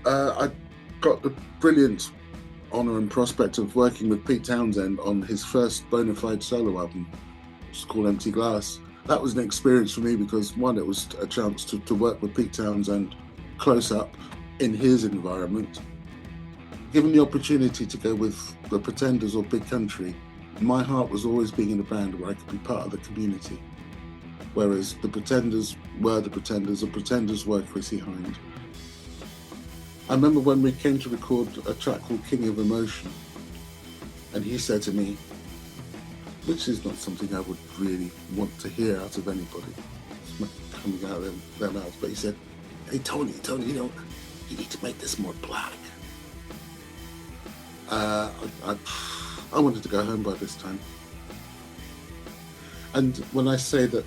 I got the brilliant honour and prospect of working with Pete Townshend on his first bona fide solo album, which is called Empty Glass. That was an experience for me because, one, it was a chance to work with Pete Townshend close up in his environment. Given the opportunity to go with the Pretenders or Big Country, my heart was always being in a band where I could be part of the community. Whereas the Pretenders were the Pretenders were Chrissie Hynde. I remember when we came to record a track called King of Emotion, and he said to me, which is not something I would really want to hear out of anybody, it's not coming out of their mouths, but he said, "Hey Tony, you need to make this more black." I wanted to go home by this time. And when I say that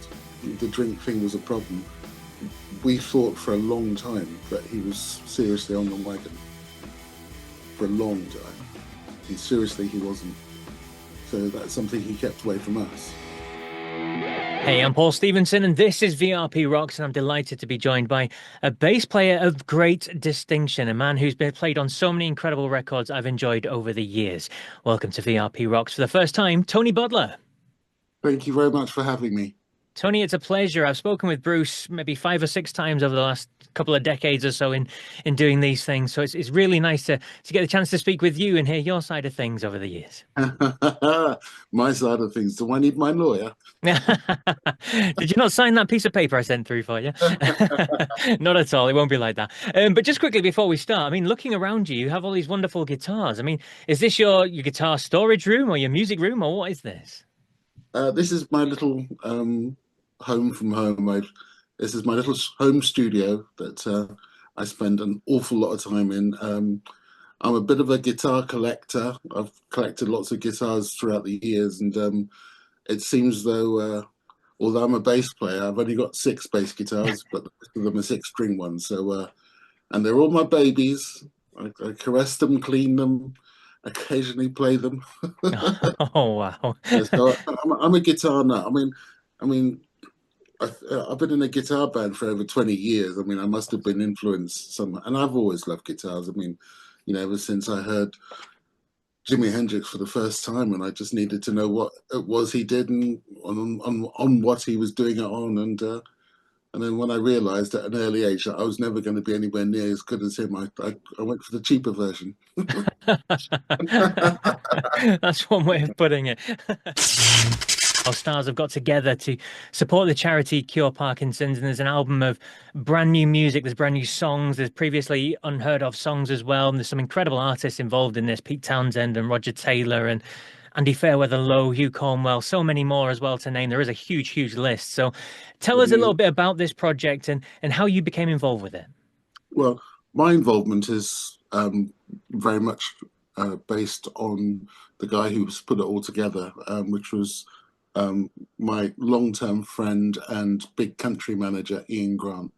the drink thing was a problem, we thought for a long time that he was seriously on the wagon. For a long time. And seriously, he wasn't. So that's something he kept away from us. Hey, I'm Paul Stevenson, and this is VRP Rocks, and I'm delighted to be joined by a bass player of great distinction, a man who's been played on so many incredible records I've enjoyed over the years. Welcome to VRP Rocks for the first time, Tony Butler. Thank you very much for having me. Tony, it's a pleasure. I've spoken with Bruce maybe 5 or 6 times over the last couple of decades or so in doing these things. So it's really nice to get the chance to speak with you and hear your side of things over the years. My side of things. Do I need my lawyer? Did you not sign that piece of paper I sent through for you? Not at all. It won't be like that. But just quickly before we start, I mean, looking around you, you have all these wonderful guitars. I mean, is this your guitar storage room or your music room, or what is this? This is my little home from home. This is my little home studio that I spend an awful lot of time in. I'm a bit of a guitar collector. I've collected lots of guitars throughout the years, and it seems though, although I'm a bass player, I've only got 6 bass guitars, but the rest of them are 6-string ones. So, and they're all my babies. I caress them, clean them, occasionally play them. Oh, wow. So I'm a guitar nut. I mean, I've been in a guitar band for over 20 years. I mean, I must have been influenced some, and I've always loved guitars. I mean, ever since I heard Jimi Hendrix for the first time, and I just needed to know what it was he did and on what he was doing it on, and then when I realised at an early age that I was never going to be anywhere near as good as him, I went for the cheaper version. That's one way of putting it. Our stars have got together to support the charity Cure Parkinson's, and there's an album of brand new music, there's brand new songs, there's previously unheard of songs as well, and there's some incredible artists involved in this, Pete Townshend and Roger Taylor and Andy Fairweather Lowe, Hugh Cornwell, so many more as well to name. There is a huge list. So tell us a little bit about this project and how you became involved with it. Well, my involvement is very much based on the guy who's put it all together, which was my long-term friend and big country manager, Ian Grant.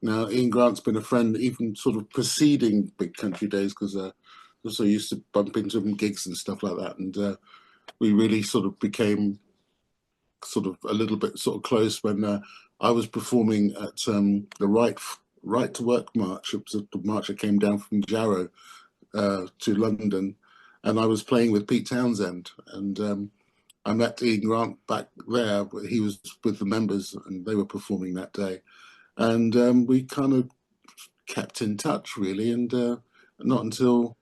Now, Ian Grant's been a friend even sort of preceding Big Country days because also used to bump into him gigs and stuff like that. And we really sort of became sort of a little bit sort of close when I was performing at the Right to Work March. It was the march that came down from Jarrow to London, and I was playing with Pete Townshend, and I met Ian Grant back there. He was with the members, and they were performing that day, and we kind of kept in touch really, and not until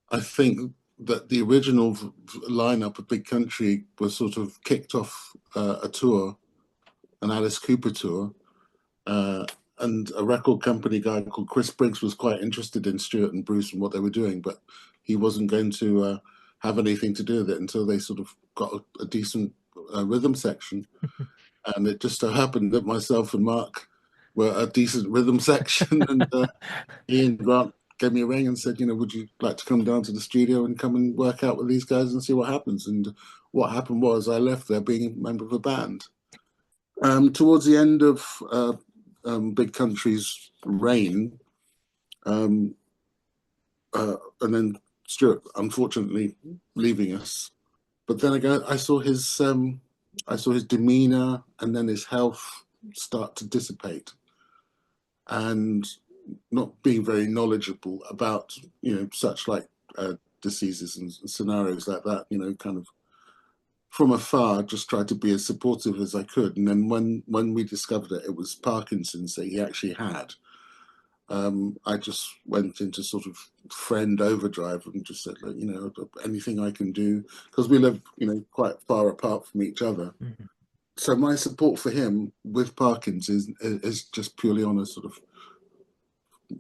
I think that the original lineup of Big Country was sort of kicked off a tour, an Alice Cooper tour, and a record company guy called Chris Briggs was quite interested in Stuart and Bruce and what they were doing, but he wasn't going to have anything to do with it until they sort of got a decent rhythm section. And it just so happened that myself and Mark were a decent rhythm section, and Ian Grant gave me a ring and said, would you like to come down to the studio and come and work out with these guys and see what happens? And what happened was I left there being a member of a band. Towards the end of Big Country's reign, and then Stuart unfortunately leaving us. But then again, I saw his demeanor and then his health start to dissipate. And not being very knowledgeable about, such like diseases and scenarios like that, kind of from afar, just tried to be as supportive as I could. And then when we discovered it was Parkinson's that he actually had, I just went into sort of friend overdrive and just said, like, anything I can do, because we live, quite far apart from each other. Mm-hmm. So my support for him with Parkinson's is just purely on a sort of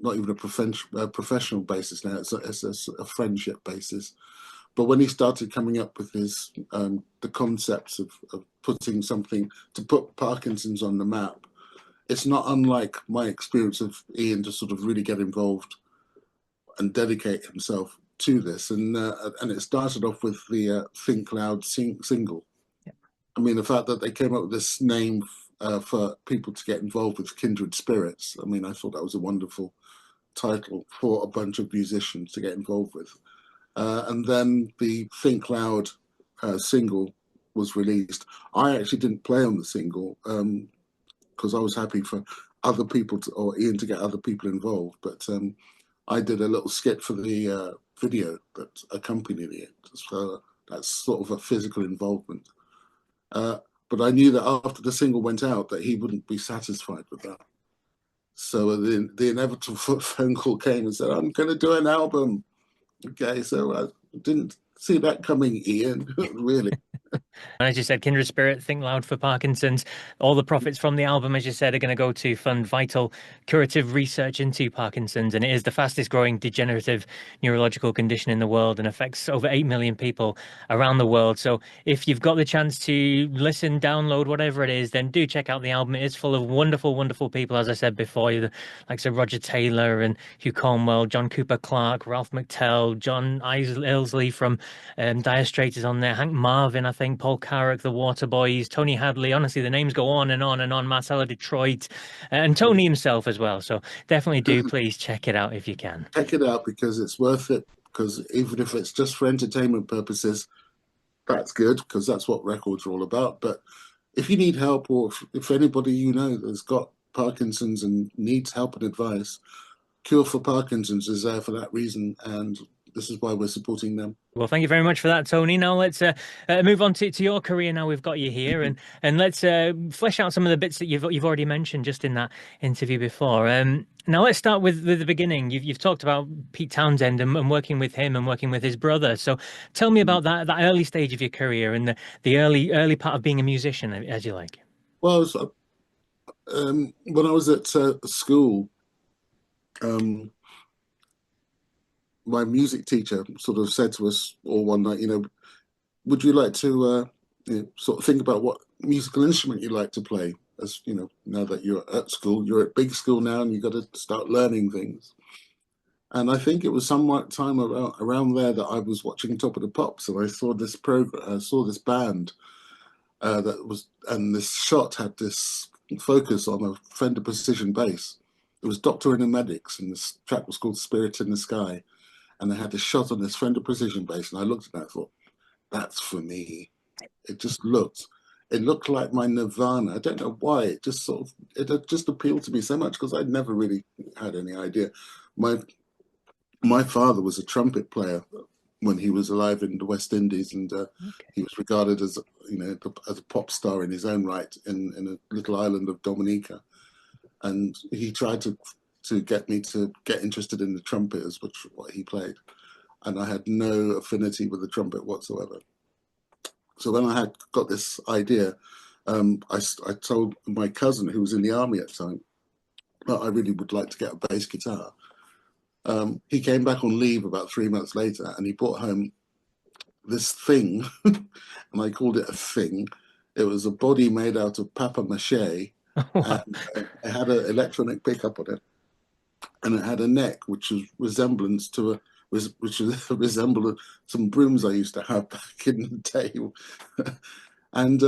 not even a professional basis now. It's a friendship basis. But when he started coming up with his the concepts of putting something to put Parkinson's on the map, it's not unlike my experience of Ian to sort of really get involved and dedicate himself to this. And it started off with the Think Loud single. Yeah. I mean, the fact that they came up with this name for people to get involved with, Kindred Spirits. I mean, I thought that was a wonderful title for a bunch of musicians to get involved with. And then the Think Loud single was released. I actually didn't play on the single because I was happy for other people or Ian to get other people involved. But I did a little skit for the video that accompanied it. So that's sort of a physical involvement. But I knew that after the single went out that he wouldn't be satisfied with that. So the inevitable phone call came and said, "I'm going to do an album." Okay, so I didn't see that coming, Ian, really. And as you said, Kindred Spirit, Think Loud for Parkinson's. All the profits from the album, as you said, are going to go to fund vital curative research into Parkinson's. And it is the fastest growing degenerative neurological condition in the world and affects over 8 million people around the world. So if you've got the chance to listen, download, whatever it is, then do check out the album. It is full of wonderful, wonderful people, as I said before, like Sir Roger Taylor and Hugh Cornwell, John Cooper Clarke, Ralph McTell, John Ilsley from Dire Straits is on there, Hank Marvin, I think, Paul Carrack, the Waterboys, Tony Hadley. Honestly, the names go on and on and on. Marcella Detroit, and Tony himself as well. So definitely do please check it out if you can. Check it out because it's worth it. Because even if it's just for entertainment purposes, that's good because that's what records are all about. But if you need help or if anybody you know that's got Parkinson's and needs help and advice, Cure for Parkinson's is there for that reason. And this is why we're supporting them. Well, thank you very much for that, Tony. Now let's move on to your career. Now we've got you here, and let's flesh out some of the bits that you've already mentioned just in that interview before. Now let's start with the beginning. You've talked about Pete Townshend and working with him and working with his brother. So tell me about that early stage of your career and the early part of being a musician, as you like. Well, when I was at school. My music teacher sort of said to us all one night, would you like to sort of think about what musical instrument you like to play? As now that you're at school, you're at big school now, and you've got to start learning things. And I think it was somewhat time around there that I was watching Top of the Pops, and I saw this program, I saw this band and this shot had this focus on a Fender Precision bass. It was Doctor and the Medics, and this track was called Spirit in the Sky. And they had this shot on this Fender Precision bass, and I looked at that and thought, that's for me. It looked like my Nirvana. I don't know why. It just appealed to me so much because I'd never really had any idea. My father was a trumpet player when he was alive in the West Indies, and he was regarded as as a pop star in his own right in a little island of Dominica, and he tried to get me to get interested in the trumpet as what he played, and I had no affinity with the trumpet whatsoever. So when I had got this idea, I told my cousin who was in the army at the time that I really would like to get a bass guitar. He came back on leave about 3 months later, and he brought home this thing, and I called it a thing. It was a body made out of papier-mâché, and it had an electronic pickup on it, and it had a neck which resembled some brooms I used to have back in the day, and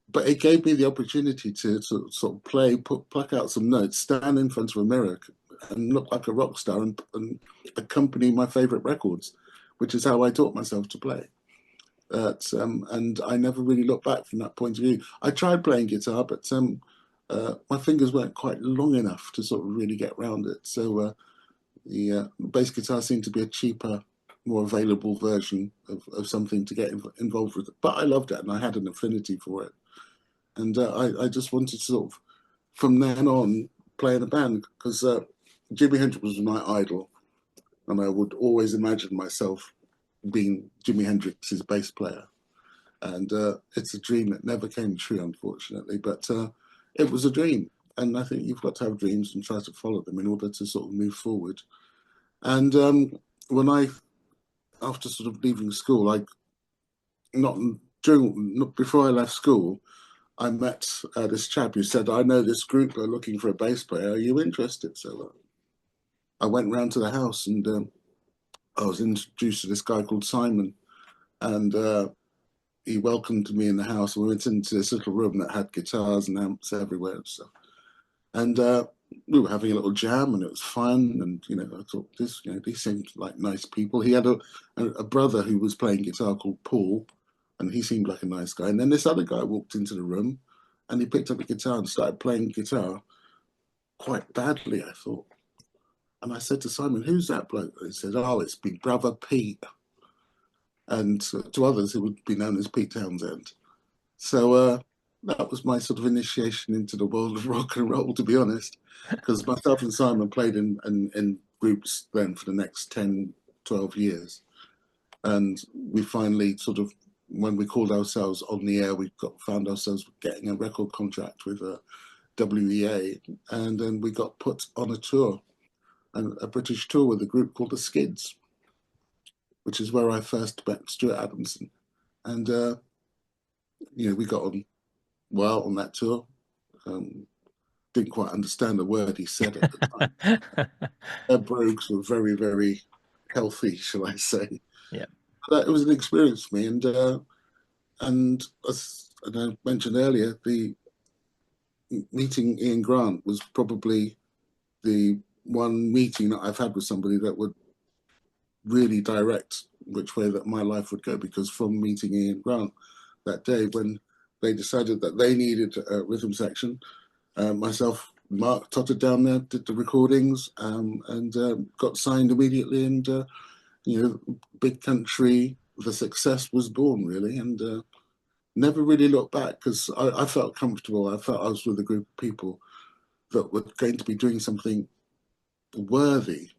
but it gave me the opportunity to sort of play, pluck out some notes, stand in front of a mirror, and look like a rock star and accompany my favorite records, which is how I taught myself to play. And I never really looked back from that point of view. I tried playing guitar, but my fingers weren't quite long enough to sort of really get around it. So the bass guitar seemed to be a cheaper, more available version of something to get involved with. But I loved it, and I had an affinity for it. And I just wanted to sort of, from then on, play in a band, because Jimi Hendrix was my idol, and I would always imagine myself being Jimi Hendrix's bass player. And it's a dream that never came true, unfortunately, but it was a dream. And I think you've got to have dreams and try to follow them in order to sort of move forward. And when after sort of leaving school, not before I left school, I met this chap who said, "I know this group are looking for a bass player. Are you interested?" So I went round to the house, and I was introduced to this guy called Simon, and he welcomed me in the house. We went into this little room that had guitars and amps everywhere and stuff. And we were having a little jam, and it was fun. And I thought these seemed like nice people. He had a brother who was playing guitar called Paul, and he seemed like a nice guy. And then this other guy walked into the room, and he picked up a guitar and started playing guitar quite badly, I thought. And I said to Simon, "Who's that bloke?" He said, "Oh, it's big brother Pete." And to others, it would be known as Pete Townshend. So that was my sort of initiation into the world of rock and roll, to be honest, because myself and Simon played in groups then for the next 10, 12 years. And we finally sort of, when we called ourselves on the air, found ourselves getting a record contract with WEA. And then we got put on a tour, a British tour with a group called the Skids, which is where I first met Stuart Adamson. And, we got on well on that tour. Didn't quite understand a word he said at the time. Their brogues were very, very healthy, shall I say. Yeah. But it was an experience for me. And as I mentioned earlier, the meeting Ian Grant was probably the one meeting that I've had with somebody that would really direct which way that my life would go, because from meeting Ian Grant that day, when they decided that they needed a rhythm section, myself, Mark, totted down there, did the recordings, and got signed immediately. And Big Country, the success was born, really, and never really looked back, because I felt comfortable. I felt I was with a group of people that were going to be doing something worthy.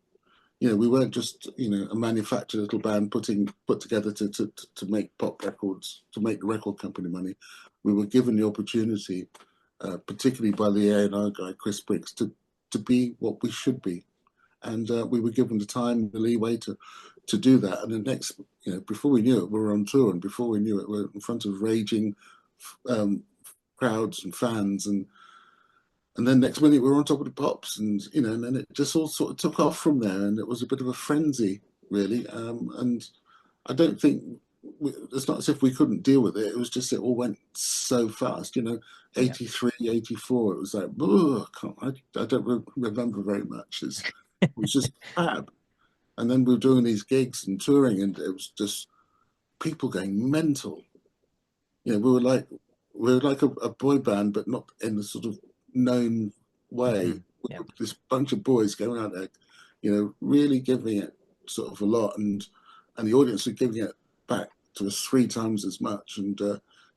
We weren't just a manufactured little band put together to make pop records, to make the record company money. We were given the opportunity, particularly by the A&R guy Chris Briggs, to be what we should be, and we were given the time, the leeway to do that. And the next, before we knew it, we were on tour, and before we knew it, we were in front of raging crowds and fans, and then next minute we were on Top of the Pops, and and then it just all sort of took off from there, and it was a bit of a frenzy, really. And I don't think it's not as if we couldn't deal with it. It was just it all went so fast. 83, 84. It was like, I don't remember very much. It was just fab. And then we were doing these gigs and touring, and it was just people going mental. We were like a boy band, but not in the sort of known way. Yeah. This bunch of boys going out there, really giving it sort of a lot, and the audience were giving it back to us 3 times as much. And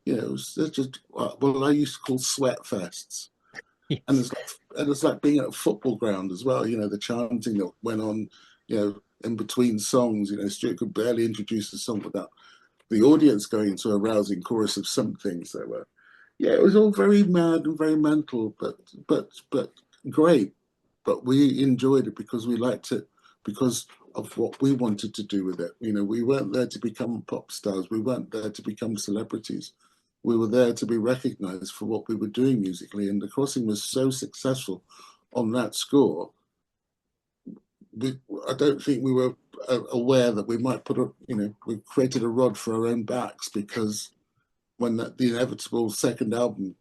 it was just what I used to call sweat fests. Yes. And it's like being at a football ground as well. The chanting that went on, in between songs. Stuart could barely introduce the song without the audience going into a rousing chorus of something. So it was all very mad and very mental, but great. But we enjoyed it because we liked it, because of what we wanted to do with it. We weren't there to become pop stars. We weren't there to become celebrities. We were there to be recognized for what we were doing musically. And the Crossing was so successful on that score. I don't think we were aware that we might we created a rod for our own backs, because when the inevitable second album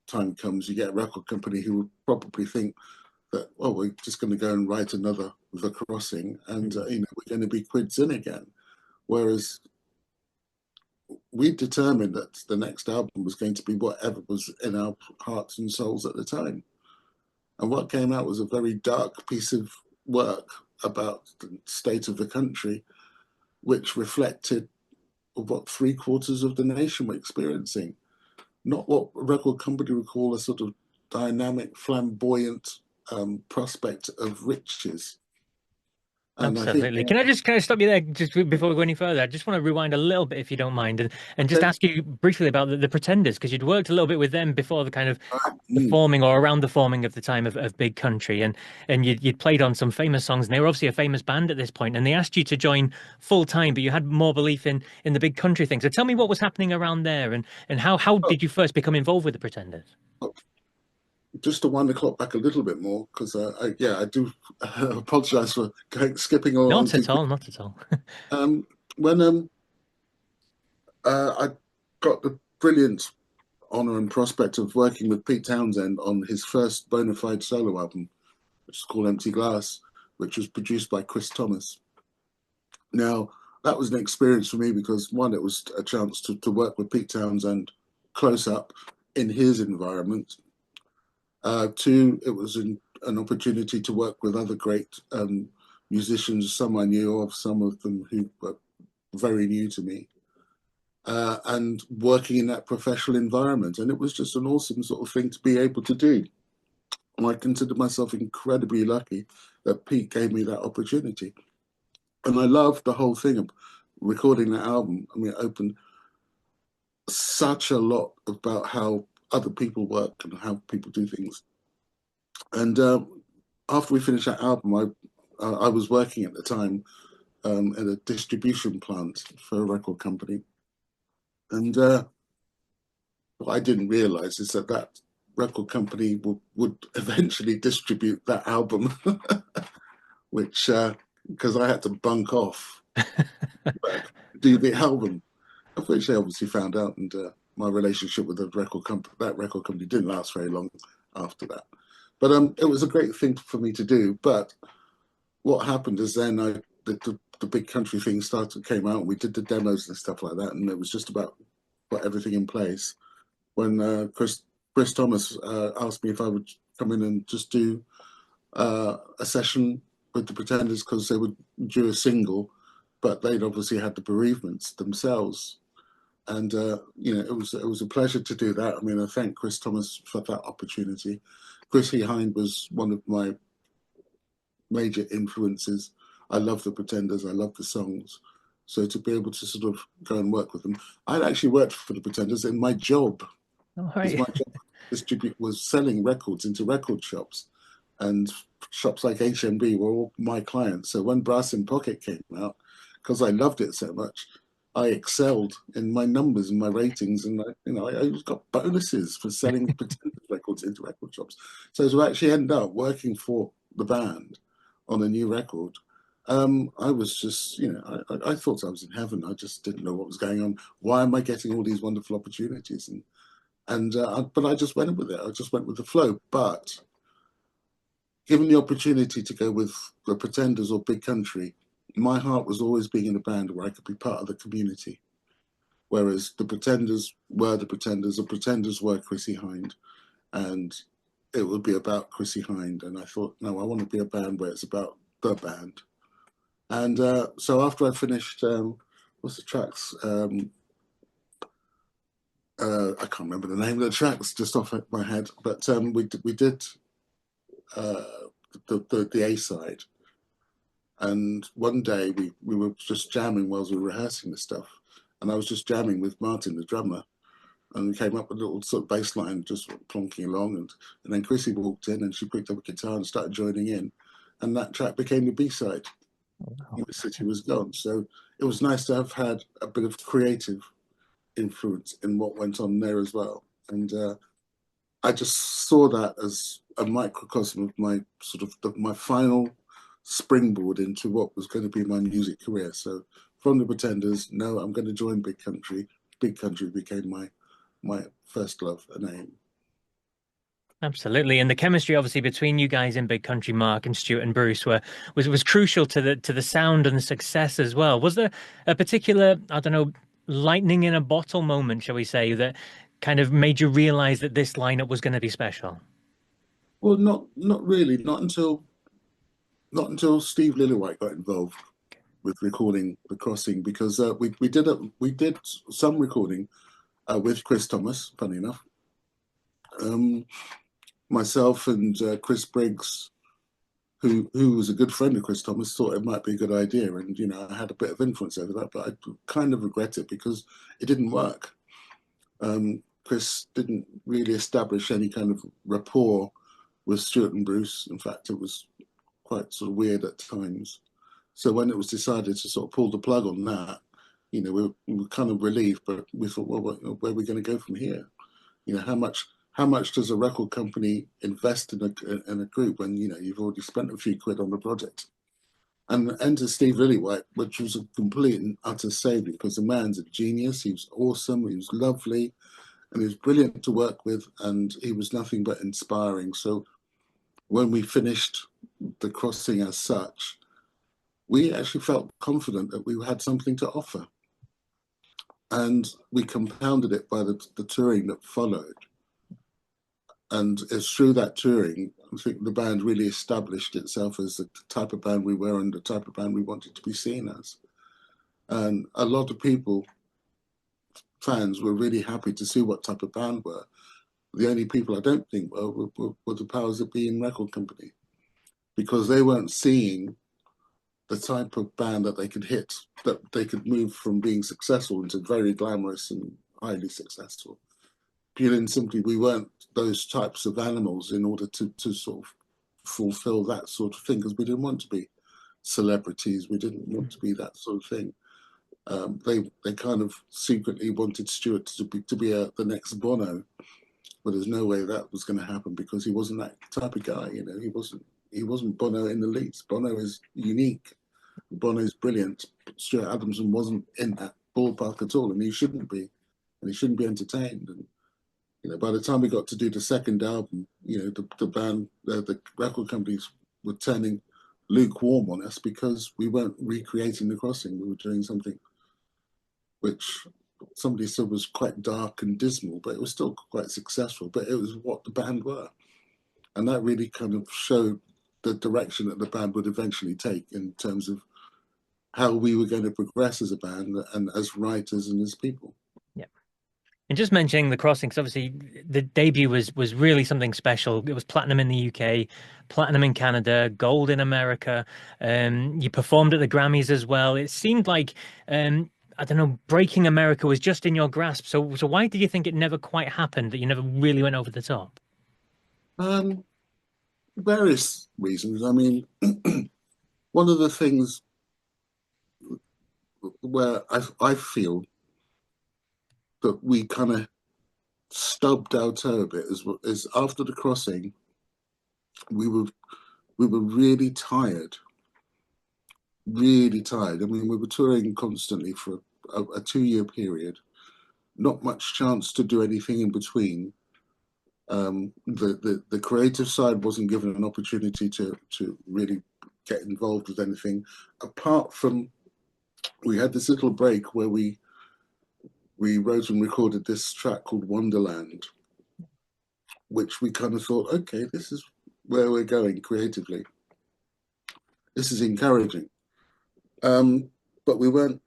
time comes, you get a record company who would probably think that, well, we're just going to go and write another The Crossing, and we're going to be quids in again. Whereas we determined that the next album was going to be whatever was in our hearts and souls at the time. And what came out was a very dark piece of work about the state of the country, which reflected what three-quarters of the nation were experiencing. Not what a record company would call a sort of dynamic, flamboyant prospect of riches. And I think, Absolutely. Can I stop you there just before we go any further? I just want to rewind a little bit if you don't mind, and just okay, ask you briefly about the Pretenders, because you'd worked a little bit with them before the kind of the mm, forming or around the forming of the time of Big Country, and you'd played on some famous songs, and they were obviously a famous band at this point, and they asked you to join full time, but you had more belief in the Big Country thing. So tell me what was happening around there, and how oh, did you first become involved with the Pretenders? oh, just to wind the clock back a little bit more, because I do apologize for skipping along Not too at quick. all, not at all. When I got the brilliant honor and prospect of working with Pete Townshend on his first bona fide solo album, which is called Empty Glass, which was produced by Chris Thomas. Now, that was an experience for me because, one, it was a chance to work with Pete Townshend close up in his environment. Two, it was an opportunity to work with other great musicians, some I knew of, some of them who were very new to me, and working in that professional environment. And it was just an awesome sort of thing to be able to do. And I consider myself incredibly lucky that Pete gave me that opportunity. And I loved the whole thing of recording that album. I mean, it opened such a lot about how other people work and how people do things. And after we finished that album, I was working at the time at a distribution plant for a record company, and what I didn't realize is that that record company would eventually distribute that album, which because I had to bunk off do the album, of which they obviously found out, and my relationship with the that record company didn't last very long after that. But it was a great thing for me to do. But what happened is then the big country thing came out. And we did the demos and stuff like that, and it was just about put everything in place. When Chris Thomas asked me if I would come in and just do a session with the Pretenders because they would do a single, but they'd obviously had the bereavements themselves. And it was a pleasure to do that. I mean, I thank Chris Thomas for that opportunity. Chrissy Hind was one of my major influences. I love the Pretenders. I love the songs. So to be able to sort of go and work with them, I'd actually worked for the Pretenders in my job. All Because right. my job was selling records into record shops, and shops like HMB were all my clients. So when Brass in Pocket came out, because I loved it so much, I excelled in my numbers and my ratings, and I got bonuses for selling Pretenders records into record shops. So to actually end up working for the band on a new record, I was just, I thought I was in heaven. I just didn't know what was going on. Why am I getting all these wonderful opportunities? But I just went with it. I just went with the flow. But given the opportunity to go with the Pretenders or Big Country, my heart was always being in a band where I could be part of the community. Whereas the Pretenders were the Pretenders were Chrissy Hind, and it would be about Chrissy Hind. And I thought, no, I want to be a band where it's about the band. And so after I finished, what's the tracks? I can't remember the name of the tracks just off my head, but we did uh, the A side, and one day we were just jamming whilst we were rehearsing this stuff, and I was just jamming with Martin, the drummer, and we came up with a little sort of bass line just plonking along, and then Chrissy walked in and she picked up a guitar and started joining in, and that track became the B side. Wow. The City Was Gone. So it was nice to have had a bit of creative influence in what went on there as well. And I just saw that as a microcosm of my sort of my final springboard into what was going to be my music career. So from the Pretenders, no, I'm going to join Big Country. Big Country became my first love and aim. Absolutely, and the chemistry obviously between you guys in Big Country, Mark and Stuart and Bruce, was crucial to the sound and the success as well. Was there a particular, I don't know, lightning in a bottle moment, shall we say, that kind of made you realize that this lineup was going to be special? Well, not really, not until Steve Lilywhite got involved with recording the crossing, because we did some recording with Chris Thomas, funny enough. Myself and Chris Briggs, who was a good friend of Chris Thomas, thought it might be a good idea, and I had a bit of influence over that, but I kind of regret it because it didn't work. Chris didn't really establish any kind of rapport with Stuart and Bruce. In fact, it was quite sort of weird at times. So when it was decided to sort of pull the plug on that, we were kind of relieved, but we thought, well, where are we going to go from here? How much does a record company invest in a group when you've already spent a few quid on the project? And enter Steve Lilywhite, which was a complete and utter savior, because the man's a genius. He was awesome. He was lovely, and he was brilliant to work with, and he was nothing but inspiring. So when we finished the crossing as such, we actually felt confident that we had something to offer. And we compounded it by the touring that followed. And it's through that touring, I think the band really established itself as the type of band we were and the type of band we wanted to be seen as. And a lot of people, fans, were really happy to see what type of band we were. The only people I don't think were the powers that be in record company, because they weren't seeing the type of band that they could hit, that they could move from being successful into very glamorous and highly successful. Purely and simply, we weren't those types of animals in order to sort of fulfill that sort of thing, because we didn't want to be celebrities. We didn't want to be that sort of thing. They kind of secretly wanted Stuart to be the next Bono, but there's no way that was going to happen, because he wasn't that type of guy. He wasn't Bono in the least. Bono is unique. Bono's brilliant. Stuart Adamson wasn't in that ballpark at all, and he shouldn't be, and he shouldn't be entertained. And by the time we got to do the second album, the band, the record companies were turning lukewarm on us, because we weren't recreating the crossing. We were doing something which somebody said was quite dark and dismal, but it was still quite successful. But it was what the band were, and that really kind of showed the direction that the band would eventually take in terms of how we were going to progress as a band and as writers and as people. And just mentioning the crossing, because obviously the debut was really something special. It was platinum in the UK, platinum in Canada, gold in America. You performed at the Grammys as well. It seemed like I don't know, breaking America was just in your grasp. So why do you think it never quite happened? That you never really went over the top? Various reasons. I mean, one of the things where I feel that we kind of stubbed our toe a bit is after the crossing, we were really tired, really tired. I mean, we were touring constantly for a 2-year period, not much chance to do anything in between. The creative side wasn't given an opportunity to really get involved with anything, apart from we had this little break where we wrote and recorded this track called Wonderland, which we kind of thought, okay, this is where we're going creatively. This is encouraging. But we weren't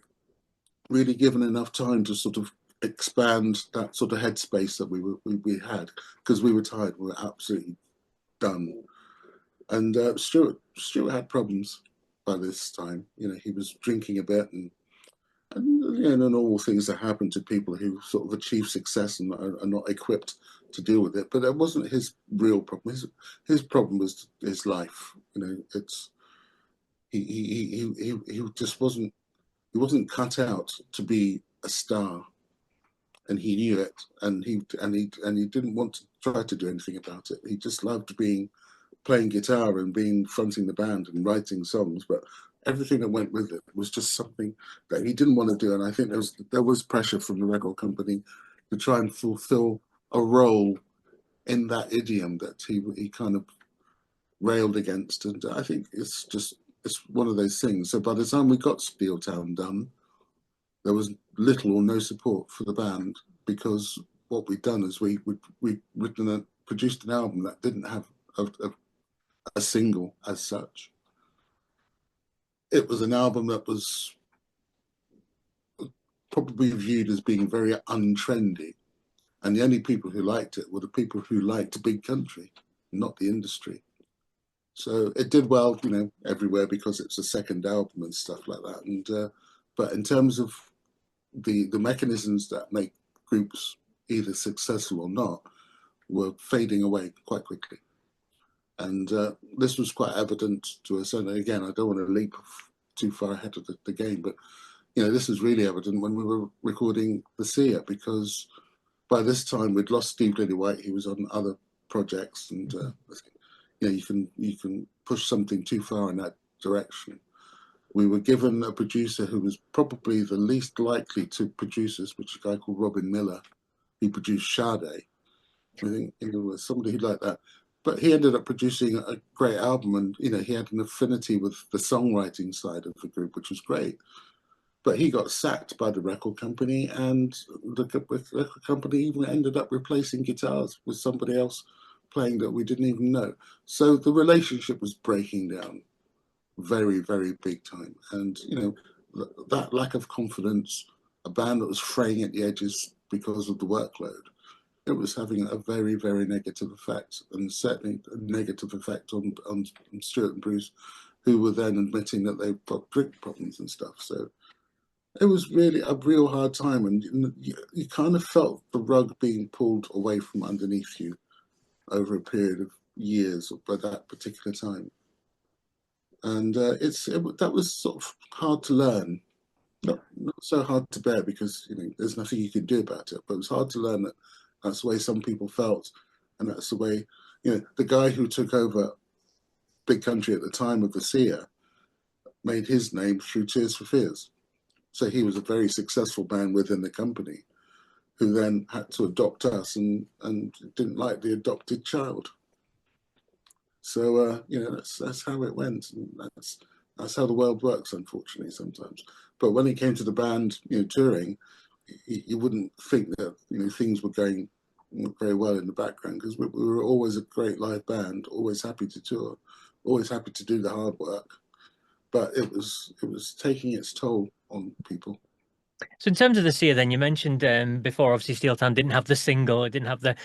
really given enough time to sort of expand that sort of headspace that we had, because we were tired. We were absolutely done. And Stuart had problems by this time. He was drinking a bit, and the normal things that happen to people who sort of achieve success and are not equipped to deal with it. But that wasn't his real problem. His problem was his life. It's he just wasn't cut out to be a star, and he knew it, and he didn't want to try to do anything about it. He just loved playing guitar and fronting the band and writing songs, but everything that went with it was just something that he didn't want to do. And I think there was pressure from the record company to try and fulfill a role in that idiom that he kind of railed against. And I think it's one of those things. So by the time we got Steeltown done, there was little or no support for the band, because what we'd done is we produced an album that didn't have a single as such. It was an album that was probably viewed as being very untrendy, and the only people who liked it were the people who liked big country, not the industry. So it did well, everywhere, because it's a second album and stuff like that. And but in terms of the mechanisms that make groups either successful or not, were fading away quite quickly. And this was quite evident to us. And again, I don't want to leap too far ahead of the game, but this was really evident when we were recording the Seer, because by this time we'd lost Steve Lilywhite. He was on other projects, and you can push something too far in that direction. We were given a producer who was probably the least likely to produce us, which is a guy called Robin Miller, who produced Sade. I think it was somebody who liked that. But he ended up producing a great album, and he had an affinity with the songwriting side of the group, which was great. But he got sacked by the record company, and the record company even ended up replacing guitars with somebody else playing that we didn't even know. So the relationship was breaking down very, very big time. And, that lack of confidence, a band that was fraying at the edges because of the workload, it was having a very, very negative effect, and certainly a negative effect on Stuart and Bruce, who were then admitting that they've got drink problems and stuff. So it was really a real hard time, and you kind of felt the rug being pulled away from underneath you over a period of years by that particular time. And that was sort of hard to learn, not so hard to bear, because there's nothing you could do about it, but it was hard to learn that that's the way some people felt, and that's the way the guy who took over Big Country at the time of the Seer made his name through Tears for Fears. So he was a very successful man within the company, who then had to adopt us, and didn't like the adopted child. So that's how it went, and that's how the world works, unfortunately, sometimes. But when it came to the band, touring, you wouldn't think that things were going very well in the background, because we were always a great live band, always happy to tour, always happy to do the hard work. But it was taking its toll on people. So in terms of the Seer, then you mentioned before, obviously Steel Town didn't have the single, it didn't have the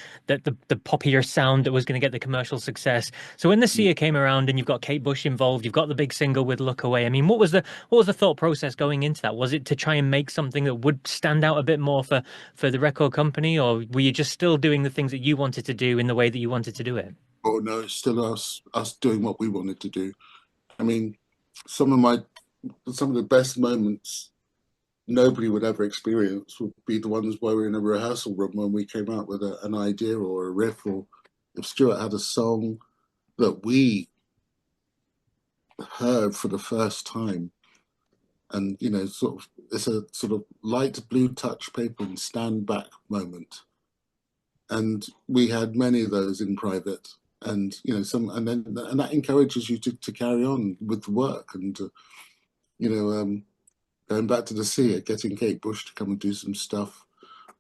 poppier sound that was going to get the commercial success. So when the Seer came around, and you've got Kate Bush involved, you've got the big single with Look Away. I mean, what was the thought process going into that? Was it to try and make something that would stand out a bit more for the record company, or were you just still doing the things that you wanted to do in the way that you wanted to do it? Oh no, it's still us doing what we wanted to do. I mean, some of the best moments nobody would ever experience would be the ones where we're in a rehearsal room, when we came out with an idea or a riff, or if Stuart had a song that we heard for the first time, and sort of, it's a sort of light blue touch paper and stand back moment, and we had many of those in private, and and that encourages you to carry on with the work, and going back to the Seer, getting Kate Bush to come and do some stuff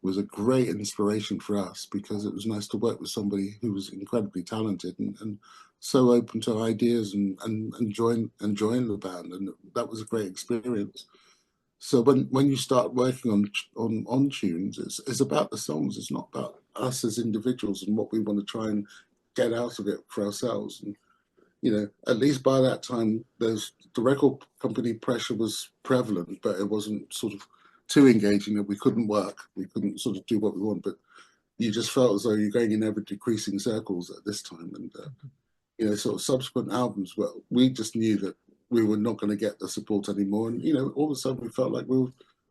was a great inspiration for us, because it was nice to work with somebody who was incredibly talented, and so open to ideas, and join the band, and that was a great experience. So when you start working on tunes, it's about the songs. It's not about us as individuals and what we want to try and get out of it for ourselves. And at least by that time, the record company pressure was prevalent, but it wasn't sort of too engaging that we couldn't work. We couldn't sort of do what we want, but you just felt as though you're going in ever decreasing circles at this time. And, sort of subsequent albums, well, we just knew that we were not going to get the support anymore. And, all of a sudden we felt like we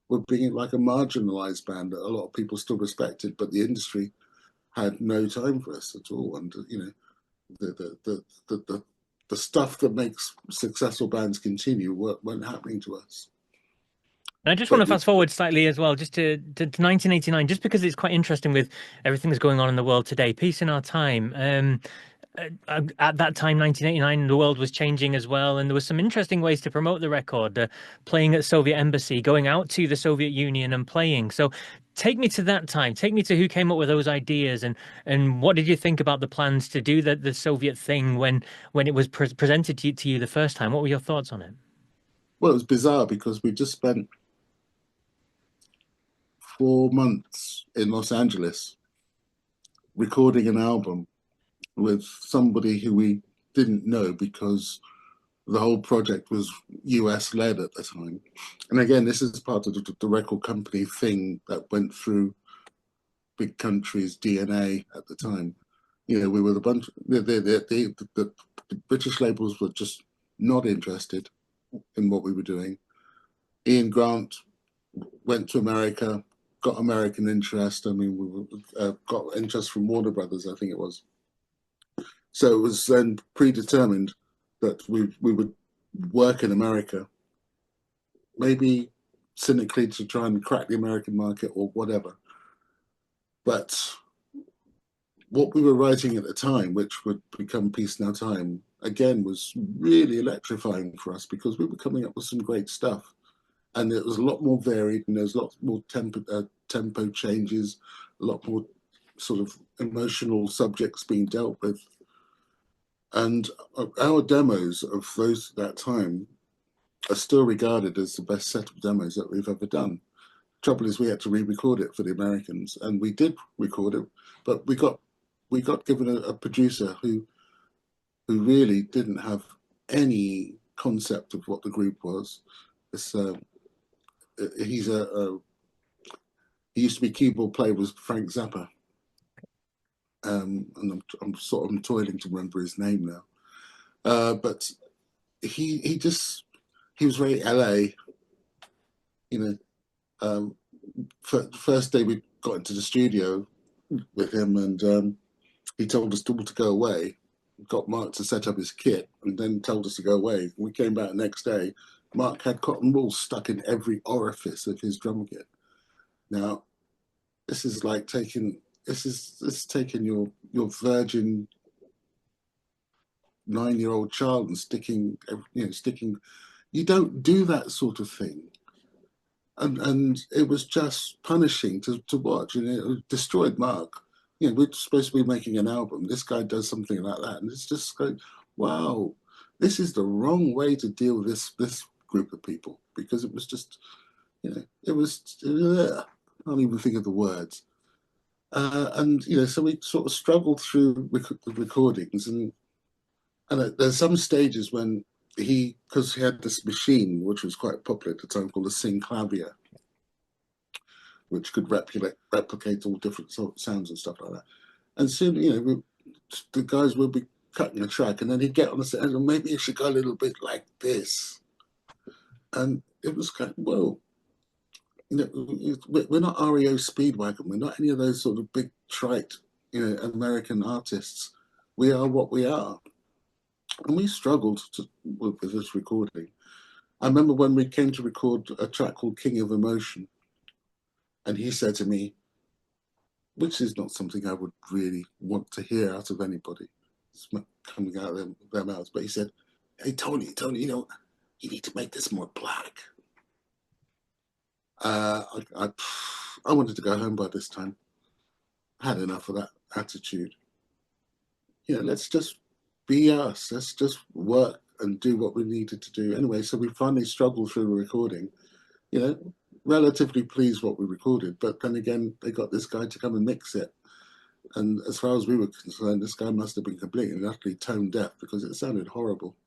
were being like a marginalized band that a lot of people still respected, but the industry had no time for us at all. And, the stuff that makes successful bands continue weren't happening to us. And I just want to fast forward slightly as well, just to 1989, just because it's quite interesting with everything that's going on in the world today. Peace in Our Time. at that time, 1989, the world was changing as well, and there was some interesting ways to promote the record, playing at the Soviet embassy, going out to the Soviet Union and playing. So take me to that time. Take me to who came up with those ideas, and what did you think about the plans to do the Soviet thing when it was presented to you the first time? What were your thoughts on it? Well, it was bizarre because we just spent 4 months in Los Angeles recording an album with somebody who we didn't know because the whole project was US led at the time. And again, this is part of the record company thing that went through big countries' DNA at the time. You know, we were the bunch, the British labels were just not interested in what we were doing. Ian Grant went to America, got American interest. I mean, we got interest from Warner Brothers, I think it was. So it was then predetermined that we would work in America, maybe cynically to try and crack the American market or whatever. But what we were writing at the time, which would become Peace Now Time, again, was really electrifying for us because we were coming up with some great stuff. And it was a lot more varied, and there's lots more tempo changes, a lot more sort of emotional subjects being dealt with. And our demos of that time are still regarded as the best set of demos that we've ever done. Trouble is, we had to re-record it for the Americans, and we did record it, but we got given a producer who really didn't have any concept of what the group was. It's, he used to be keyboard player, was Frank Zappa, and I'm sort of toiling to remember his name now. But he was very LA, you know. First day we got into the studio with him, and he told us all to go away. Got Mark to set up his kit, and then told us to go away. We came back the next day. Mark had cotton wool stuck in every orifice of his drum kit. Now, this is like taking your virgin 9-year-old child and sticking. You don't do that sort of thing. And it was just punishing to watch, and it destroyed Mark. You know, we're supposed to be making an album. This guy does something like that, and it's just like, wow, this is the wrong way to deal with this group of people, because it was just, you know, it was. I can't even think of the words. And you know, so we sort of struggled through the recordings, and there's some stages when because he had this machine which was quite popular at the time called a synclavier, which could replicate all different sounds and stuff like that. And soon, you know, the guys would be cutting a track, and then he'd get on the set and maybe it should go a little bit like this. And it was kind of, whoa, you know, we're not REO Speedwagon. We're not any of those sort of big trite, you know, American artists. We are what we are. And we struggled with this recording. I remember when we came to record a track called King of Emotion, and he said to me, which is not something I would really want to hear out of anybody, it's not coming out of their mouths, but he said, hey, Tony, you know, you need to make this more black. I wanted to go home by this time. I had enough of that attitude. You know, let's just be us. Let's just work and do what we needed to do. Anyway, so we finally struggled through the recording. You know, relatively pleased what we recorded, but then again, they got this guy to come and mix it. And as far as we were concerned, this guy must have been completely and utterly tone deaf because it sounded horrible.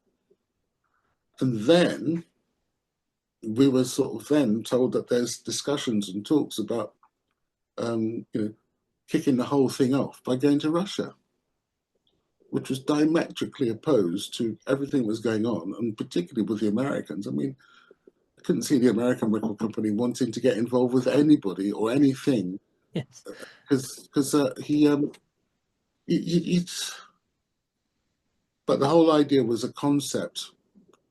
And then we were sort of then told that there's discussions and talks about, you know, kicking the whole thing off by going to Russia, which was diametrically opposed to everything that was going on, and particularly with the Americans. I mean, I couldn't see the American record company wanting to get involved with anybody or anything. Yes. Because but the whole idea was a concept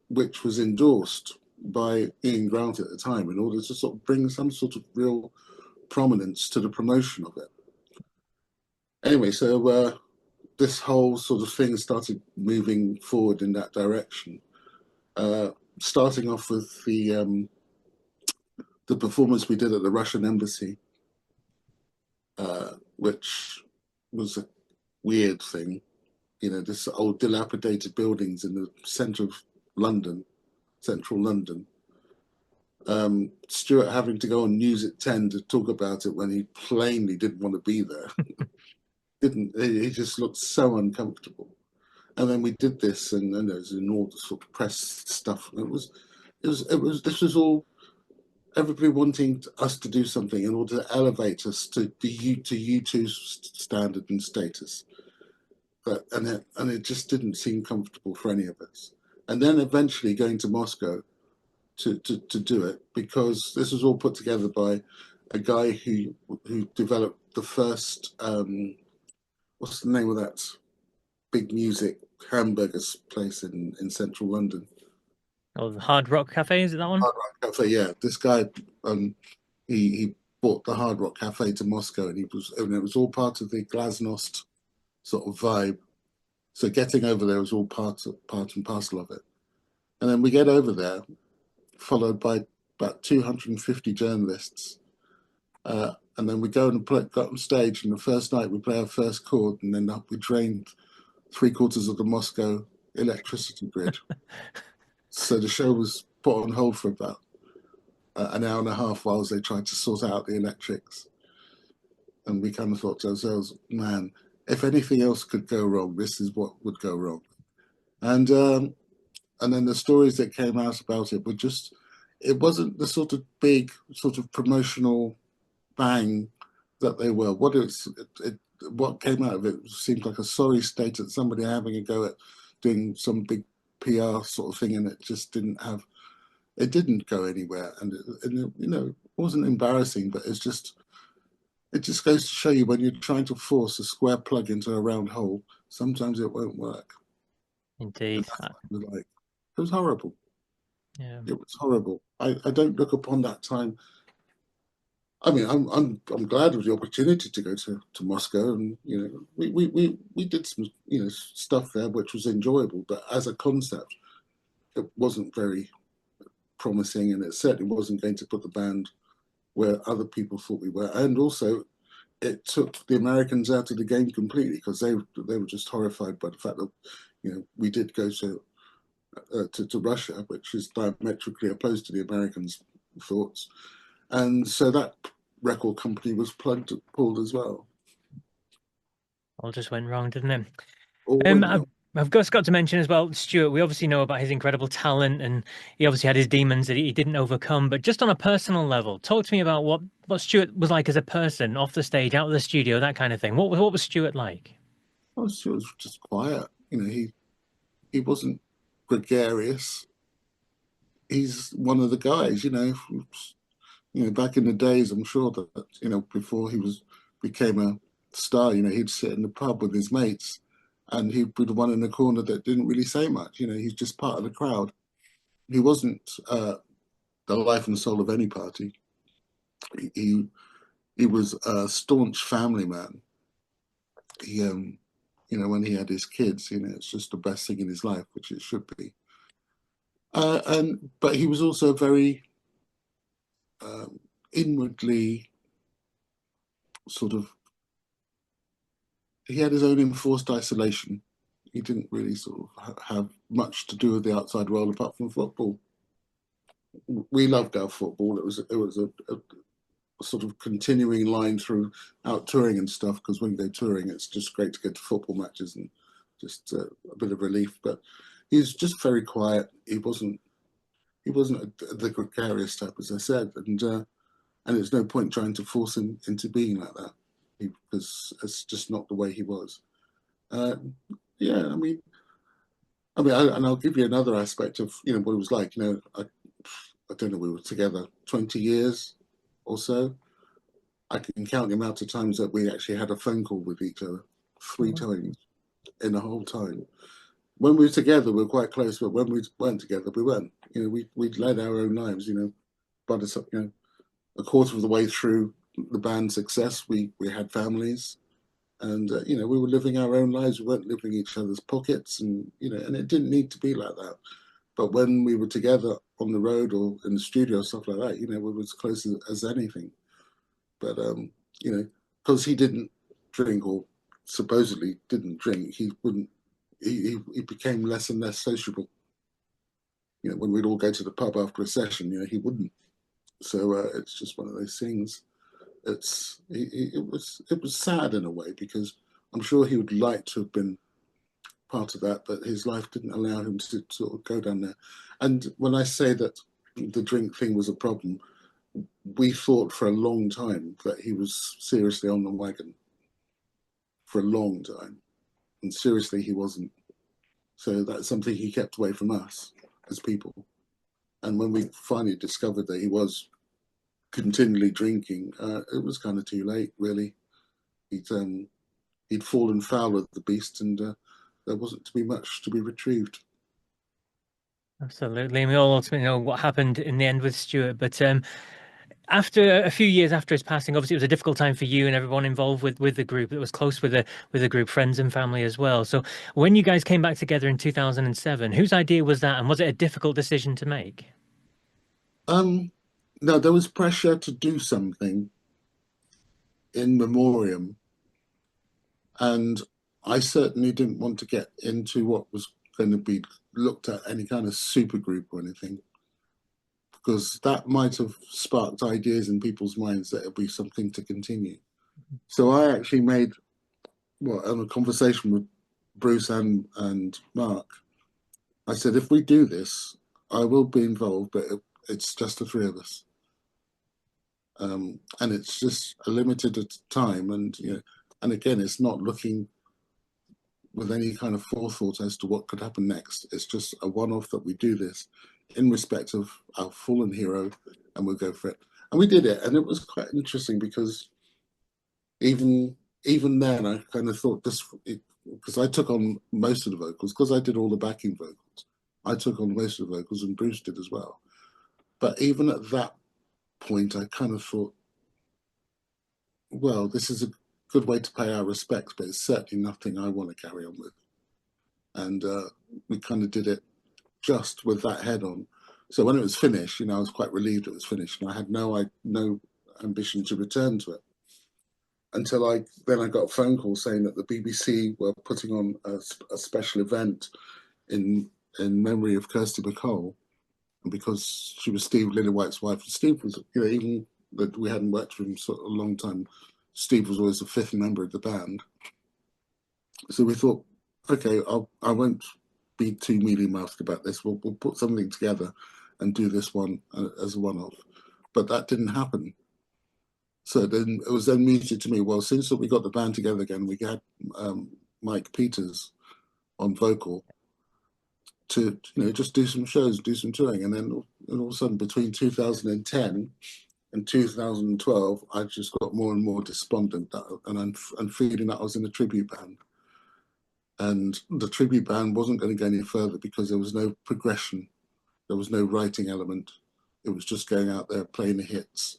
which was endorsed by Ian Grant at the time in order to sort of bring some sort of real prominence to the promotion of it. Anyway, so this whole sort of thing started moving forward in that direction. Starting off with the performance we did at the Russian embassy, which was a weird thing. You know, this old dilapidated buildings in the centre of London, central London. Stuart having to go on News at 10 to talk about it when he plainly didn't want to be there. He just looked so uncomfortable. And then we did this, and then there was all the sort of press stuff. This was all everybody wanting us to do something in order to elevate us to U2's standard and status. And it just didn't seem comfortable for any of us. And then eventually going to Moscow to do it, because this was all put together by a guy who developed the first what's the name of that big music hamburgers place in central London? Oh, the Hard Rock Cafe, is it that one? Hard Rock Cafe, yeah. This guy, he brought the Hard Rock Cafe to Moscow, and it was all part of the Glasnost sort of vibe. So getting over there was all part and parcel of it. And then we get over there, followed by about 250 journalists. And then we go and got on stage, and the first night we play our first chord, and then we drained 3/4 of the Moscow electricity grid. So the show was put on hold for about an hour and a half whilst they tried to sort out the electrics. And we kind of thought to ourselves, man, if anything else could go wrong, this is what would go wrong. And then the stories that came out about it were just, it wasn't the sort of big sort of promotional bang that they were. What came out of it seemed like a sorry state at somebody having a go at doing some big PR sort of thing, and it just didn't go anywhere. And it wasn't embarrassing, but it just goes to show you when you're trying to force a square plug into a round hole, sometimes it won't work. Indeed. It was horrible. Yeah. It was horrible. I don't look upon that time. I mean, I'm glad of the opportunity to go to Moscow, and we did some stuff there which was enjoyable, but as a concept, it wasn't very promising, and it certainly wasn't going to put the band where other people thought we were. And also, it took the Americans out of the game completely, because they were just horrified by the fact that we did go to Russia, which is diametrically opposed to the Americans' thoughts, and so that record company was pulled as well. All just went wrong, didn't it? All I've just got to mention as well, Stuart, we obviously know about his incredible talent, and he obviously had his demons that he didn't overcome. But just on a personal level, talk to me about what Stuart was like as a person, off the stage, out of the studio, that kind of thing. What was Stuart like? Oh, Stuart was just quiet. He wasn't gregarious. He's one of the guys, back in the days, I'm sure that, before he became a star, he'd sit in the pub with his mates, and he'd be the one in the corner that didn't really say much. He's just part of the crowd. He wasn't the life and soul of any party. He was a staunch family man. He, when he had his kids, it's just the best thing in his life, which it should be. But he was also very inwardly sort of, he had his own enforced isolation. He didn't really sort of have much to do with the outside world apart from football. We loved our football. It was a sort of continuing line throughout touring and stuff, because when you go touring, it's just great to get to football matches and just a bit of relief. But he's just very quiet. He wasn't the gregarious type, as I said, and there's no point trying to force him into being like that, because it's just not the way he was. Yeah, and I'll give you another aspect of what it was like. I don't know, we were together 20 years or so. I can count the amount of times that we actually had a phone call with each other, 3 times in the whole time. When we were together, we were quite close, but when we weren't together, we weren't. We'd led our own lives. But a quarter of the way through the band's success, we had families. And you know, we were living our own lives. We weren't living in each other's pockets, and you know, and it didn't need to be like that. But when we were together on the road or in the studio, stuff like that, you know, we were as close as anything. But you know, because he didn't drink, or supposedly didn't drink, he wouldn't. He became less and less sociable. You know, when we'd all go to the pub after a session, you know, he wouldn't. So it's just one of those things. It was sad in a way, because I'm sure he would like to have been part of that, but his life didn't allow him to sort of go down there. And when I say that the drink thing was a problem, we thought for a long time that he was seriously on the wagon, for a long time, and seriously he wasn't. So that's something he kept away from us as people. And when we finally discovered that he was continually drinking, it was kind of too late, really. He'd fallen foul of the beast, and there wasn't to be much to be retrieved. Absolutely. And we all ultimately know what happened in the end with Stuart. But after a few years after his passing, obviously it was a difficult time for you and everyone involved with the group. It was close with the group, friends and family as well. So when you guys came back together in 2007, whose idea was that, and was it a difficult decision to make? No, there was pressure to do something in memoriam, and I certainly didn't want to get into what was going to be looked at any kind of super group or anything, because that might have sparked ideas in people's minds that it'll be something to continue. So I actually made, well, in a conversation with Bruce and Mark, I said, if we do this, I will be involved, but it's just the three of us. And it's just a limited time, and you know, and again, it's not looking with any kind of forethought as to what could happen next. It's just a one-off that we do this in respect of our fallen hero, and we'll go for it. And we did it, and it was quite interesting, because even then, I kind of thought this, because I took on most of the vocals, because I did all the backing vocals. I took on most of the vocals, and Bruce did as well. But even at that point, I kind of thought, well, this is a good way to pay our respects, but it's certainly nothing I want to carry on with. And we kind of did it just with that head on. So when it was finished, you know, I was quite relieved it was finished, and I had no ambition to return to it, until I got a phone call saying that the BBC were putting on a special event in memory of Kirsty MacColl, and because she was Steve Lilywhite's wife, and Steve was, you know, even that we hadn't worked with him for a long time, Steve was always the fifth member of the band. So we thought, okay, I won't be too mealy-mouthed about this. We'll put something together and do this one as a one-off. But that didn't happen. So then it was then mooted to me, well, since we got the band together again, we had Mike Peters on vocal to, you know, just do some shows, do some touring. And then all of a sudden, between 2010 and 2012, I just got more and more despondent, and I'm feeling that I was in a tribute band. And the tribute band wasn't going to go any further, because there was no progression. There was no writing element. It was just going out there, playing the hits.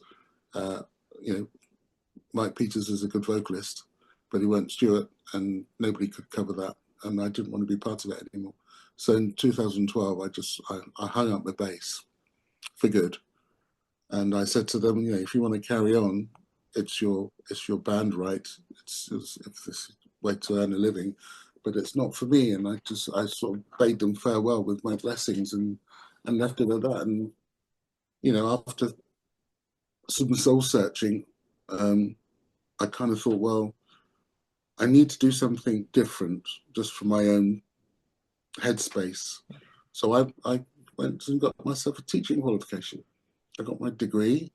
You know, Mike Peters is a good vocalist, but he weren't Stuart, and nobody could cover that. And I didn't want to be part of it anymore. So in 2012, I hung up the bass for good. And I said to them, you know, if you want to carry on, it's your band, right? It's this way to earn a living, but it's not for me. And I sort of bade them farewell with my blessings, and left it at that. And you know, after some soul searching, I kind of thought, well, I need to do something different, just for my own headspace. So I went and got myself a teaching qualification. I got my degree.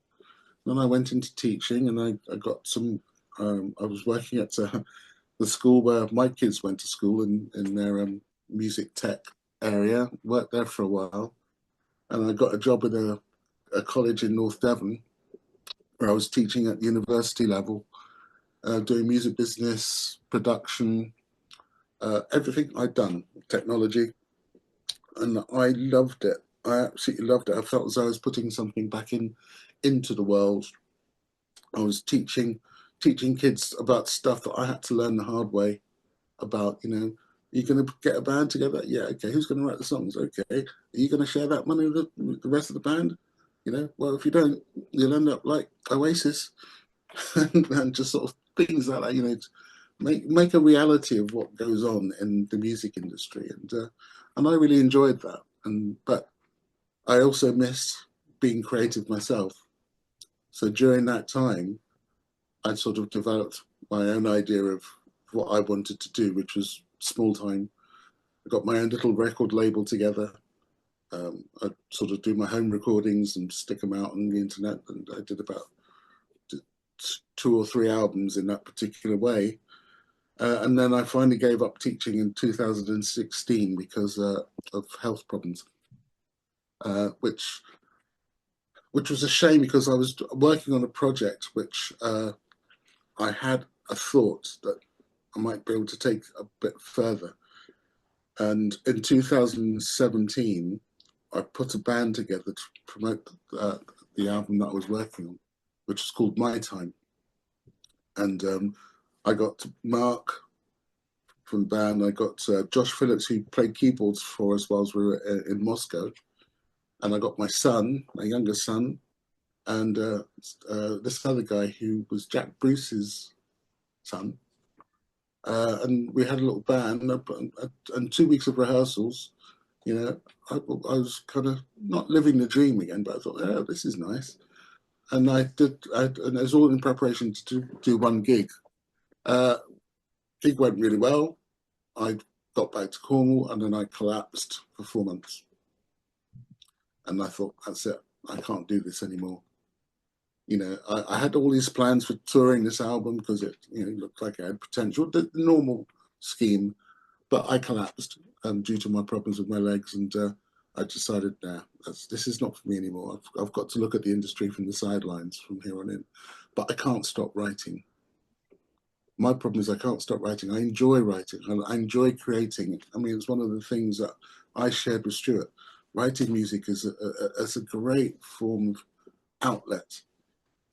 Then I went into teaching, and I got some. I was working at the school where my kids went to school, in their music tech area. Worked there for a while, and I got a job at a college in North Devon, where I was teaching at the university level, doing music business, production, everything I'd done, technology, and I loved it. I absolutely loved it. I felt as though I was putting something back into the world. I was teaching teaching kids about stuff that I had to learn the hard way about, you're going to get a band together? Yeah, okay. Who's going to write the songs? Okay. Are you going to share that money with the rest of the band? Well, if you don't, you'll end up like Oasis and just sort of things like that, make a reality of what goes on in the music industry. And I really enjoyed that. But I also missed being creative myself. So during that time, I sort of developed my own idea of what I wanted to do, which was small time. I got my own little record label together. I sort of do my home recordings and stick them out on the internet. And I did about 2 or 3 albums in that particular way. And then I finally gave up teaching in 2016 because of health problems, which was a shame because I was working on a project which I had a thought that I might be able to take a bit further. And in 2017, I put a band together to promote the album that I was working on, which is called My Time. And I got Mark from the band. I got Josh Phillips, who played keyboards for us whilst we were in Moscow. And I got my son, my younger son, and this other guy who was Jack Bruce's son. And we had a little band and 2 weeks of rehearsals. I was kind of not living the dream again, but I thought, oh, this is nice. And and it was all in preparation to do one gig. Gig went really well. I got back to Cornwall and then I collapsed for 4 months. And I thought, that's it. I can't do this anymore. I had all these plans for touring this album because it looked like it had potential, the normal scheme, but I collapsed due to my problems with my legs, and I decided, nah, this is not for me anymore. I've got to look at the industry from the sidelines from here on in, but I can't stop writing. My problem is I can't stop writing. I enjoy writing. I enjoy creating. I mean, it's one of the things that I shared with Stuart. Writing music is a great form of outlet.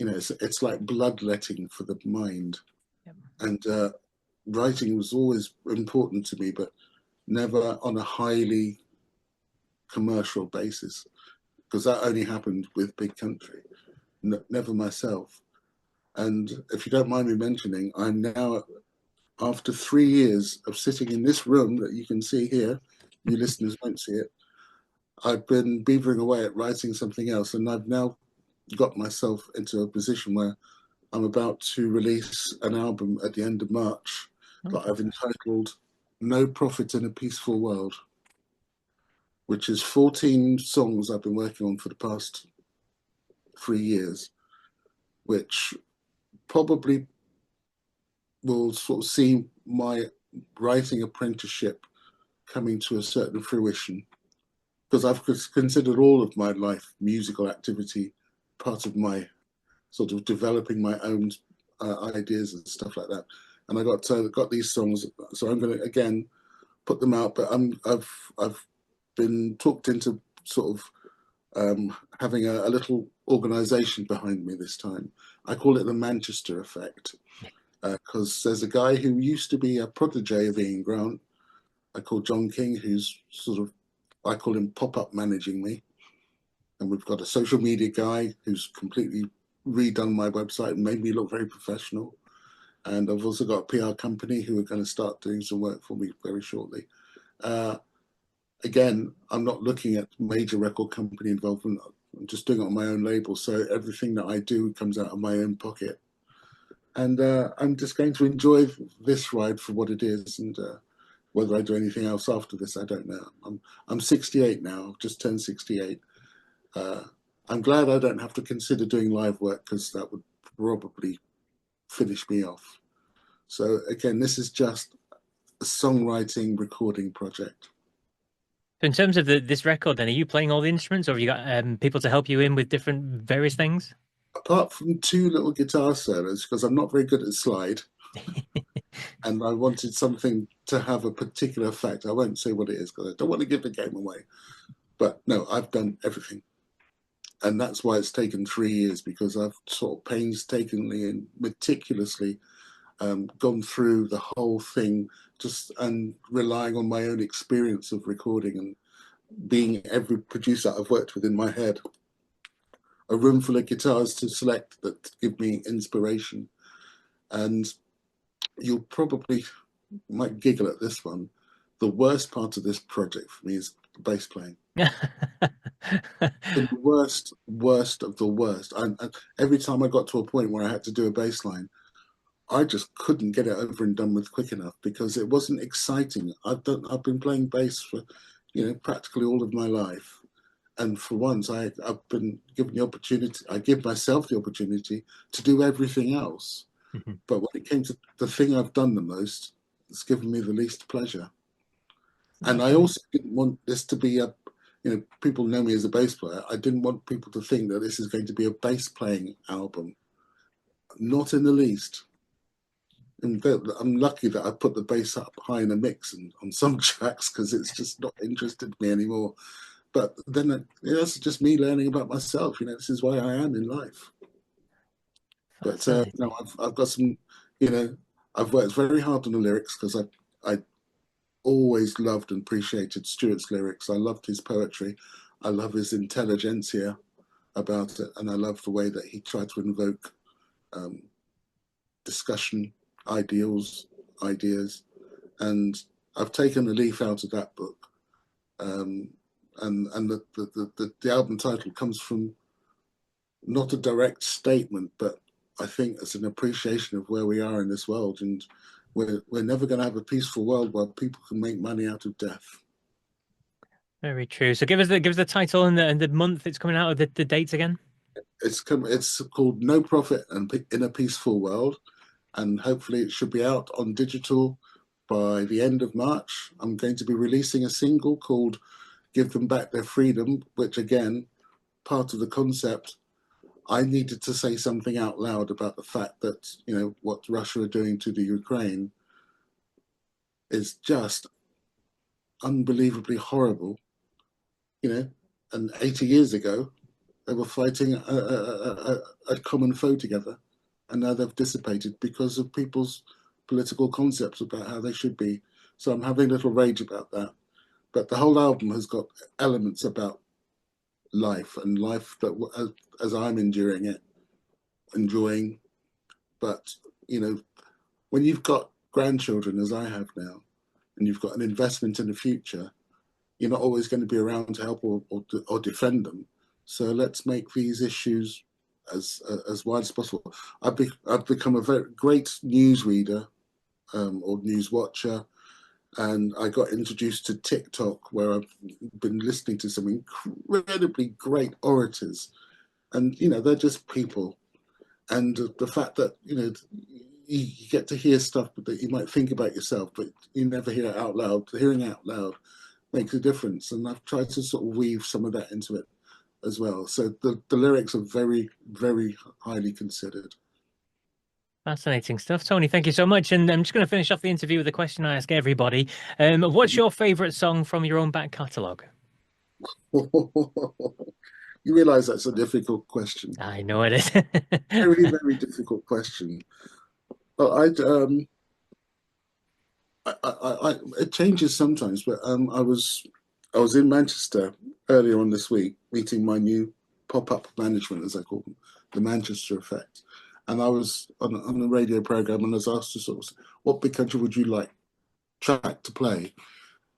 It's like bloodletting for the mind. Yep. And writing was always important to me, but never on a highly commercial basis, because that only happened with Big Country, never myself. And if you don't mind me mentioning, I'm now, after 3 years of sitting in this room that you can see here, you listeners won't see it, I've been beavering away at writing something else, and I've now got myself into a position where I'm about to release an album at the end of March that I've entitled No Profit in a Peaceful World, which is 14 songs I've been working on for the past 3 years, which probably will sort of see my writing apprenticeship coming to a certain fruition, because I've considered all of my life musical activity part of my sort of developing my own ideas and stuff like that. And I got these songs, so I'm going to again put them out. But I've been talked into sort of having a little organisation behind me this time. I call it the Manchester Effect, because there's a guy who used to be a protege of Ian Grant, I call John King, who's sort of, I call him pop-up managing me. And we've got a social media guy who's completely redone my website and made me look very professional. And I've also got a PR company who are going to start doing some work for me very shortly. Again, I'm not looking at major record company involvement. I'm just doing it on my own label. So everything that I do comes out of my own pocket. And I'm just going to enjoy this ride for what it is. And whether I do anything else after this, I don't know. I'm 68 now. I've just turned 68. I'm glad I don't have to consider doing live work, because that would probably finish me off. So again, this is just a songwriting recording project. So in terms of this record, then, are you playing all the instruments, or have you got people to help you in with different various things? Apart from 2 little guitar solos, because I'm not very good at slide, and I wanted something to have a particular effect. I won't say what it is because I don't want to give the game away. But no, I've done everything. And that's why it's taken 3 years, because I've sort of painstakingly and meticulously gone through the whole thing, just and relying on my own experience of recording and being every producer I've worked with in my head. A room full of guitars to select that give me inspiration. And you'll probably might giggle at this one. The worst part of this project for me is the bass playing. The worst of the worst. Every time I got to a point where I had to do a bass line, I just couldn't get it over and done with quick enough because it wasn't exciting. I've been playing bass for, practically all of my life, and for once I've been given the opportunity. I give myself the opportunity to do everything else. But when it came to the thing I've done the most, it's given me the least pleasure. And I also didn't want this to be people know me as a bass player. I didn't want people to think that this is going to be a bass playing album. Not in the least. And I'm lucky that I put the bass up high in the mix and on some tracks because it's just not interested me anymore. But then that's just me learning about myself. This is why I am in life. But I've got some, I've worked very hard on the lyrics because I always loved and appreciated Stuart's lyrics. I loved his poetry. I love his intelligentsia about it, and I love the way that he tried to invoke discussion, ideals, ideas. And I've taken a leaf out of that book. And the album title comes from not a direct statement, but I think it's an appreciation of where we are in this world. And we're never going to have a peaceful world where people can make money out of death. Very true. So give us the title and the month it's coming out, the dates again. It's called No Profit and in a Peaceful World, and hopefully it should be out on digital by the end of March. I'm going to be releasing a single called Give Them Back Their Freedom, which again, part of the concept, I needed to say something out loud about the fact that, what Russia are doing to the Ukraine is just unbelievably horrible. And 80 years ago, they were fighting a common foe together, and now they've dissipated because of people's political concepts about how they should be. So I'm having a little rage about that. But the whole album has got elements about life and life that, as I'm enduring it, enjoying. But, when you've got grandchildren, as I have now, and you've got an investment in the future, you're not always going to be around to help or defend them. So let's make these issues as wide as possible. I've become a very great news reader or news watcher, and I got introduced to TikTok, where I've been listening to some incredibly great orators, and they're just people. And the fact that you get to hear stuff that you might think about yourself, but you never hear it out loud. Hearing it out loud makes a difference, and I've tried to sort of weave some of that into it as well. So the lyrics are very, very highly considered. Fascinating stuff, Tony. Thank you so much. And I'm just going to finish off the interview with a question I ask everybody. What's your favourite song from your own back catalogue? You realise that's a difficult question. I know it is. Very, very difficult question. But it changes sometimes. But I was in Manchester earlier on this week, meeting my new pop-up management, as I call them, the Manchester Effect. And I was on a radio program, and I was asked to sort of, what big country would you like track to play?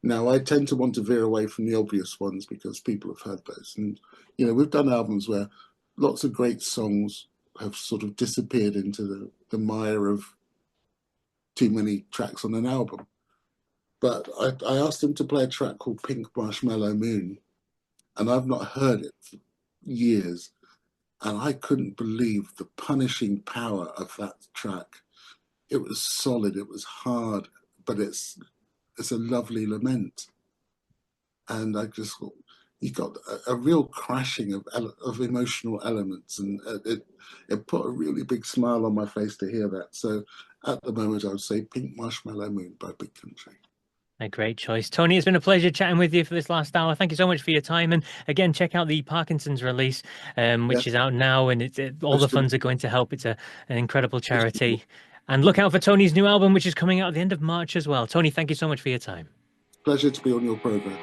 Now, I tend to want to veer away from the obvious ones because people have heard those. And, we've done albums where lots of great songs have sort of disappeared into the mire of too many tracks on an album. But I asked him to play a track called Pink Marshmallow Moon, and I've not heard it for years. And I couldn't believe the punishing power of that track. It was solid, it was hard, but it's a lovely lament. And I just thought, you got a real crashing of emotional elements, and it put a really big smile on my face to hear that. So at the moment, I would say Pink Marshmallow Moon by Big Country. A great choice. Tony, it's been a pleasure chatting with you for this last hour. Thank you so much for your time. And again, check out the Parkinson's release, Yeah, which is out now, and all the pleasure, funds are going to help. It's an incredible pleasure. charity. And look out for Tony's new album, which is coming out at the end of March as well. Tony, thank you so much for your time. Pleasure to be on your program.